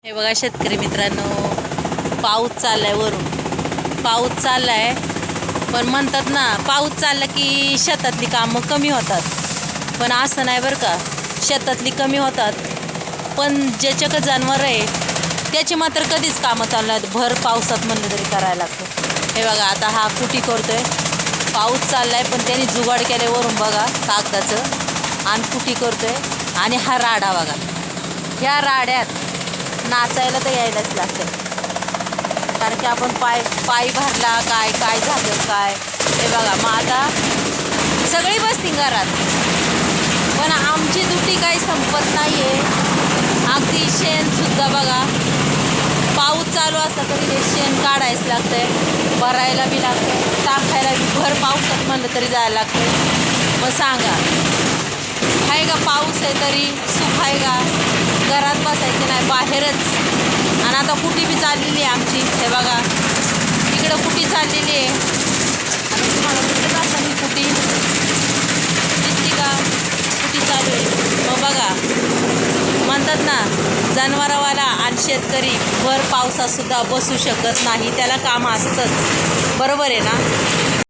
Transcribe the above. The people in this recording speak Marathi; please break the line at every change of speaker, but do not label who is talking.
हे बघा शेतकरी मित्रांनो, पाऊस चाललाय वरून. पाऊस चाललाय, पण म्हणतात ना पाऊस चालला की शेतातली कामं कमी होतात. पण असं नाही बरं का, शेतातली कमी होतात पण ज्याच्याकडे जनावर आहे त्याची मात्र कधीच कामं चालू नाहीत. भर पावसात म्हणलं तरी करायला लागतं. हे बघा आता हा कुटी करतोय. पाऊस चाललाय पण त्यांनी जुगाड केले वरून बघा कागदाचं, आणि कुटी करतोय. आणि हा राडा बघा, ह्या राड्यात नाचायला तर यायलाच लागतं, कारण की आपण पाय भरला काय काय झालं काय. हे बघा मग आता सगळी बसती घरात, पण आमची दुटी काही संपत नाही आहे. अगदी शेणसुद्धा बघा, पाऊस चालू असला तरी ते शेण काढायचं लागतंय, भरायला बी लागतं, टाकायला बी. भर पावसात म्हणलं तरी जायला लागतं. मग सांगा, आहे का पाऊस आहे तरी सुख आहे का? घरात बसायचं नाही, बाहेरच. आणि आता कुटी बी चाललेली आहे आमची. हे बघा इकडं कुटी चाललेली आहे. आणि तुम्हाला कुठे असं ही कुटी दिसती का? कुटी चालू आहे. मग बघा म्हणतात ना, जनावरवाला आणि शेतकरी भर पावसातसुद्धा बसू शकत नाही, त्याला काम असतंच. बरोबर आहे ना?